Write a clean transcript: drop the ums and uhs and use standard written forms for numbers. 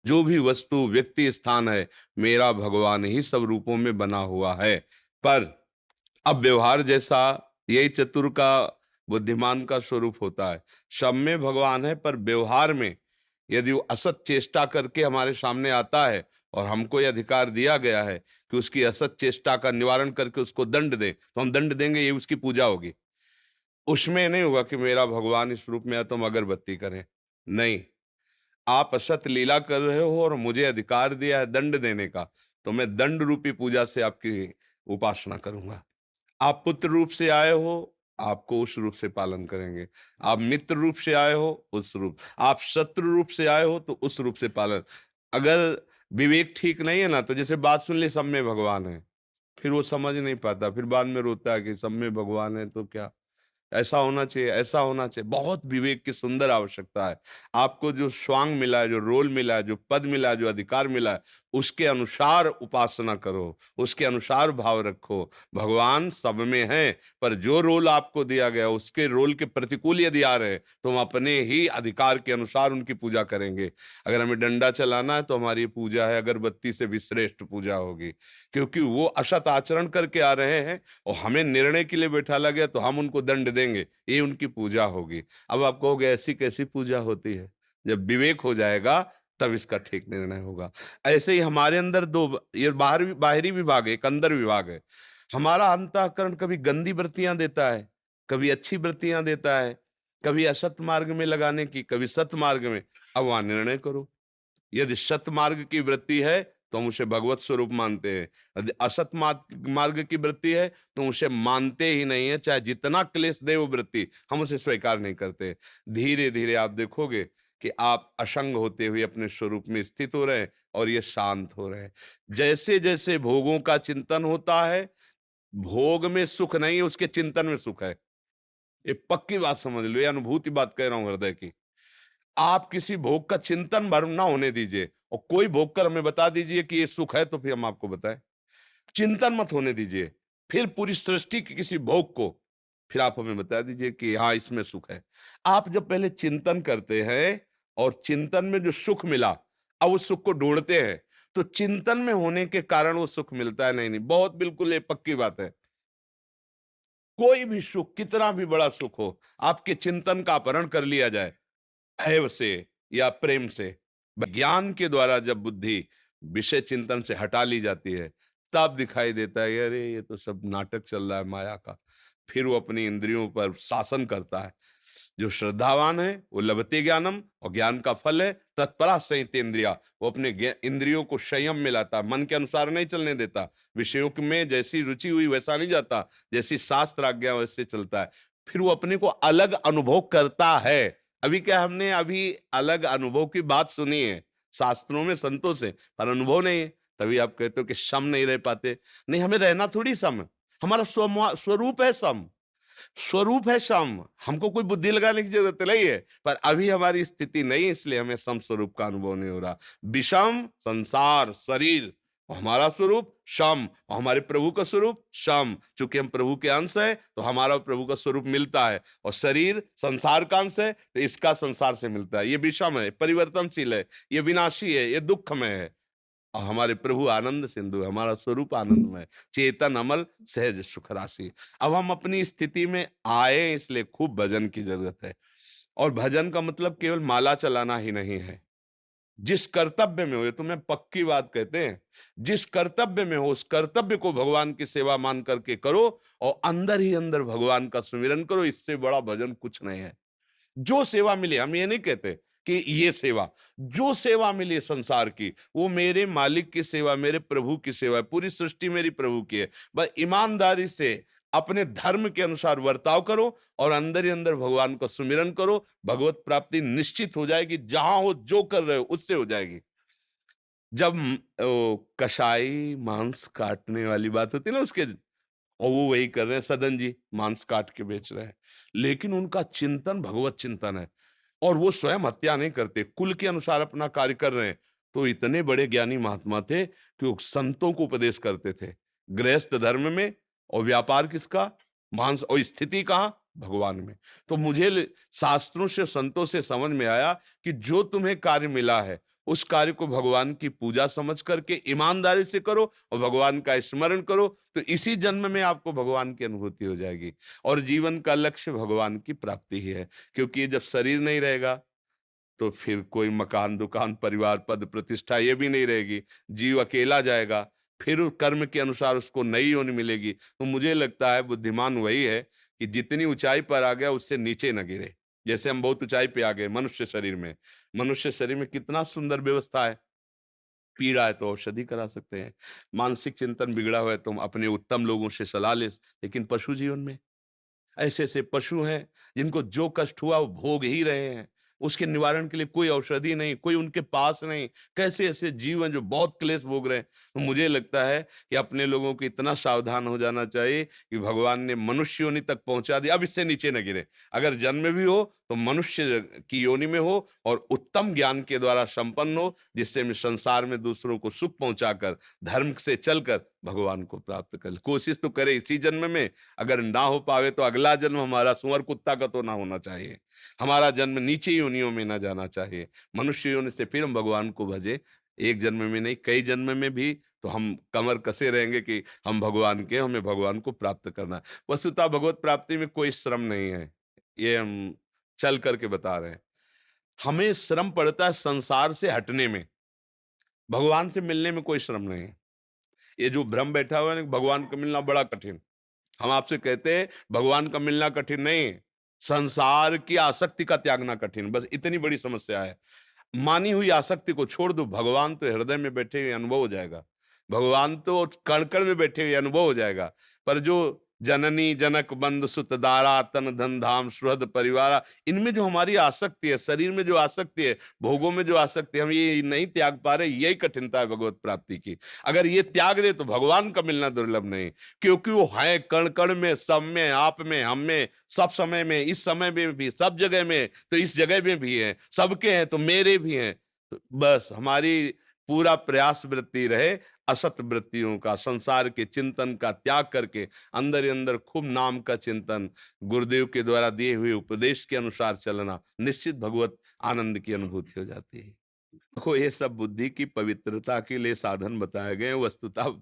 जो भी वस्तु, व्यक्ति, स्थान है, मेरा भगवान ही सब रूपों में बना हुआ है। पर अब व्यवहार जैसा, यही चतुर का, बुद्धिमान का स्वरूप होता है। सब में भगवान है, पर व्यवहार में यदि वो असत चेष्टा करके हमारे सामने आता है और हमको ये अधिकार दिया गया है कि उसकी असत चेष्टा का निवारण करके उसको दंड दें, तो हम दंड देंगे, ये उसकी पूजा होगी। उसमें नहीं होगा कि मेरा भगवान इस रूप में है तो हम अगरबत्ती करें। नहीं, आप असत लीला कर रहे हो और मुझे अधिकार दिया है दंड देने का, तो मैं दंड रूपी पूजा से आपकी उपासना करूंगा। आप पुत्र रूप से आए हो, आपको उस रूप से पालन करेंगे। आप मित्र रूप से आए हो, उस रूप। आप शत्रु रूप से आए हो, तो उस रूप से पालन। अगर विवेक ठीक नहीं है ना, तो जैसे बात सुन ली सब में भगवान है, फिर वो समझ नहीं पाता, फिर बाद में रोता है कि सब में भगवान है तो क्या, ऐसा होना चाहिए, ऐसा होना चाहिए। बहुत विवेक की सुंदर आवश्यकता है। आपको जो स्वांग मिला है, जो रोल मिला है, जो पद मिला है, जो अधिकार मिला है, उसके अनुसार उपासना करो, उसके अनुसार भाव रखो। भगवान सब में है, पर जो रोल आपको दिया गया उसके रोल के प्रतिकूल यदि आ रहे तो हम अपने ही अधिकार के अनुसार उनकी पूजा करेंगे। अगर हमें डंडा चलाना है तो हमारी पूजा है अगरबत्ती से भी श्रेष्ठ पूजा होगी, क्योंकि वो असत आचरण करके आ रहे हैं और हमें निर्णय के लिए बैठाला गया तो हम उनको दंड देंगे, ये उनकी पूजा होगी। अब आप कहोगे ऐसी कैसी पूजा होती है? जब विवेक हो जाएगा तब इसका ठीक निर्णय होगा। ऐसे ही हमारे अंदर ये बाहरी विभाग है, एक अंदर विभाग है। हमारा अंतःकरण कभी गंदी वृत्तियां देता है, कभी अच्छी वृत्तियां देता है, कभी असत मार्ग में लगाने की, कभी सत मार्ग में। अब वहां निर्णय करो। यदि सत मार्ग की वृत्ति है तो हम उसे भगवत स्वरूप मानते हैं, यदि असत मार्ग की वृत्ति है तो उसे मानते ही नहीं है, चाहे जितना क्लेश दे वो वृत्ति, हम उसे स्वीकार नहीं करते। धीरे धीरे आप देखोगे कि आप असंग होते हुए अपने स्वरूप में स्थित हो रहे हैं और ये शांत हो रहे हैं। जैसे जैसे भोगों का चिंतन होता है, भोग में सुख नहीं है, उसके चिंतन में सुख है। ये पक्की बात समझ लो, ये अनुभूति बात कह रहा हूं हृदय की। आप किसी भोग का चिंतन भर ना होने दीजिए, और कोई भोग कर हमें बता दीजिए कि ये सुख है तो फिर हम आपको बताएं। चिंतन मत होने दीजिए। फिर पूरी सृष्टि के किसी भोग को फिर आप हमें बता दीजिए कि हाँ इसमें सुख है। आप जब पहले चिंतन करते हैं और चिंतन में जो सुख मिला, अब उस सुख को ढूंढते हैं, तो चिंतन में होने के कारण वो सुख मिलता है। नहीं नहीं, बहुत बिल्कुल ये पक्की बात है। कोई भी सुख, कितना भी बड़ा सुख हो, आपके चिंतन का अपहरण कर लिया जाए, हैव से या प्रेम से, ज्ञान के द्वारा जब बुद्धि विषय चिंतन से हटा ली जाती है, तब दिखाई देता है अरे ये तो सब नाटक चल रहा है माया का। फिर वो अपनी इंद्रियों पर शासन करता है। जो श्रद्धावान है वो लभते ज्ञानम, और ज्ञान का फल है तत्परा संयतेन्द्रिया। वो अपने इंद्रियों को संयम में लाता, मन के अनुसार नहीं चलने देता। विषयों में जैसी रुचि हुई वैसा नहीं जाता, जैसी शास्त्र आज्ञा वैसे चलता है। फिर वो अपने को अलग अनुभव करता है। अभी क्या, हमने अभी अलग अनुभव की बात सुनी है शास्त्रों में, संतों से, पर अनुभव नहीं है। तभी आप कहते हो कि सम नहीं रह पाते। नहीं, हमें रहना थोड़ी सम है। हमारा स्वरूप है सम, स्वरूप है सम। हमको कोई बुद्धि लगाने की जरूरत नहीं है, पर अभी हमारी स्थिति नहीं है, इसलिए हमें सम स्वरूप का अनुभव नहीं हो रहा। विषम संसार शरीर, और हमारा स्वरूप सम, और हमारे प्रभु का स्वरूप सम। चूंकि हम प्रभु के अंश है तो हमारा प्रभु का स्वरूप मिलता है, और शरीर संसार का अंश है तो इसका संसार से मिलता है। ये विषम है, परिवर्तनशील है, ये विनाशी है, ये दुखमय है। और हमारे प्रभु आनंद सिंधु है, हमारा स्वरूप आनंदमय, चेतन अमल सहज सुख राशि। अब हम अपनी स्थिति में आए, इसलिए खूब भजन की जरूरत है। और भजन का मतलब केवल माला चलाना ही नहीं है। जिस कर्तव्य में हो, ये तो मैं पक्की बात कहते हैं, जिस कर्तव्य में हो उस कर्तव्य को भगवान की सेवा मान करके करो, और अंदर ही अंदर भगवान का सुमिरन करो। इससे बड़ा भजन कुछ नहीं है। जो सेवा मिली, हम ये नहीं कहते कि ये सेवा, जो सेवा मिली संसार की, वो मेरे मालिक की सेवा, मेरे प्रभु की सेवा है। पूरी सृष्टि मेरी प्रभु की है। बस ईमानदारी से अपने धर्म के अनुसार बर्ताव करो और अंदर ही अंदर भगवान का सुमिरन करो। भगवत प्राप्ति निश्चित हो जाएगी। जहां हो जो कर रहे हो उससे हो जाएगी। जब कसाई मांस काटने वाली बात होती है ना उसके, और वो वही कर रहे हैं, सदन जी मांस काट के बेच रहे हैं, लेकिन उनका चिंतन भगवत चिंतन है, और वो स्वयं हत्या नहीं करते, कुल के अनुसार अपना कार्य कर रहे हैं। तो इतने बड़े ज्ञानी महात्मा थे कि वो संतों को उपदेश करते थे, गृहस्थ धर्म में, और व्यापार किसका, मांस, और स्थिति कहाँ, भगवान में। तो मुझे शास्त्रों से संतों से समझ में आया कि जो तुम्हें कार्य मिला है उस कार्य को भगवान की पूजा समझ करके ईमानदारी से करो और भगवान का स्मरण करो, तो इसी जन्म में आपको भगवान की अनुभूति हो जाएगी। और जीवन का लक्ष्य भगवान की प्राप्ति ही है, क्योंकि जब शरीर नहीं रहेगा तो फिर कोई मकान, दुकान, परिवार, पद, प्रतिष्ठा ये भी नहीं रहेगी। जीव अकेला जाएगा, फिर कर्म के अनुसार उसको नई योनि मिलेगी। तो मुझे लगता है बुद्धिमान वही है कि जितनी ऊँचाई पर आ गया उससे नीचे न गिरे। जैसे हम बहुत ऊँचाई पे आ गए मनुष्य शरीर में। मनुष्य शरीर में कितना सुंदर व्यवस्था है। पीड़ा है तो औषधि करा सकते हैं। मानसिक चिंतन बिगड़ा हुआ है तो हम अपने उत्तम लोगों से सलाह लेकिन पशु जीवन में ऐसे-ऐसे पशु हैं, जिनको जो कष्ट हुआ वो भोग ही रहे हैं। उसके निवारण के लिए कोई औषधि नहीं, कोई उनके पास नहीं। कैसे ऐसे जीव हैं जो बहुत क्लेश भोग रहे हैं। तो मुझे लगता है कि अपने लोगों को इतना सावधान हो जाना चाहिए कि भगवान ने मनुष्य योनि तक पहुँचा दिया, अब इससे नीचे न गिरे। अगर जन्म भी हो तो मनुष्य की योनि में हो और उत्तम ज्ञान के द्वारा संपन्न हो, जिससे मैं संसार में दूसरों को सुख पहुँचाकर, धर्म से चलकर भगवान को प्राप्त कर ले। कोशिश तो करे इसी जन्म में, अगर ना हो पावे तो अगला जन्म हमारा सुअर कुत्ता का तो ना होना चाहिए। हमारा जन्म नीचे योनियों में ना जाना चाहिए। मनुष्य योनि से फिर हम भगवान को भजें। एक जन्म में नहीं, कई जन्म में भी तो हम कमर कसे रहेंगे कि हम भगवान के, हमें भगवान को प्राप्त करना है। वस्तुतः भगवत प्राप्ति में कोई श्रम नहीं है। ये हम चल कर के बता रहे हैं। हमें श्रम पड़ता है संसार से हटने में, भगवान से मिलने में कोई श्रम नहीं है। ये जो भ्रम बैठा हुआ है ना, भगवान को मिलना बड़ा कठिन। हम आपसे कहते हैं भगवान का मिलना कठिन नहीं है, संसार की आसक्ति का त्यागना कठिन, बस इतनी बड़ी समस्या है। मानी हुई आसक्ति को छोड़ दो, भगवान तो हृदय में बैठे हुए अनुभव हो जाएगा। भगवान तो कण-कण में बैठे हुए अनुभव हो जाएगा। पर जो जननी जनक बंध सुत दारा तन धन धाम सुहृद परिवारा, इनमें जो हमारी आसक्ति है, शरीर में जो आसक्ति है, भोगों में जो आसक्ति है, हम ये नहीं त्याग पा रहे, यही कठिनता है भगवत प्राप्ति की। अगर ये त्याग दे तो भगवान का मिलना दुर्लभ नहीं, क्योंकि वो है कण-कण में, सब में, आप में, हम में, सब समय में, इस समय में भी, सब जगह में, तो इस जगह में भी है, सबके हैं तो मेरे भी हैं। तो बस हमारी पूरा प्रयास वृत्ति रहे असत वृत्तियों का, संसार के चिंतन का त्याग करके अंदर ही अंदर खूब नाम का चिंतन, गुरुदेव के द्वारा दिए हुए उपदेश के अनुसार चलना, निश्चित भगवत आनंद की अनुभूति हो जाती है। देखो ये सब बुद्धि की पवित्रता के लिए साधन बताए गए हैं, वस्तुतः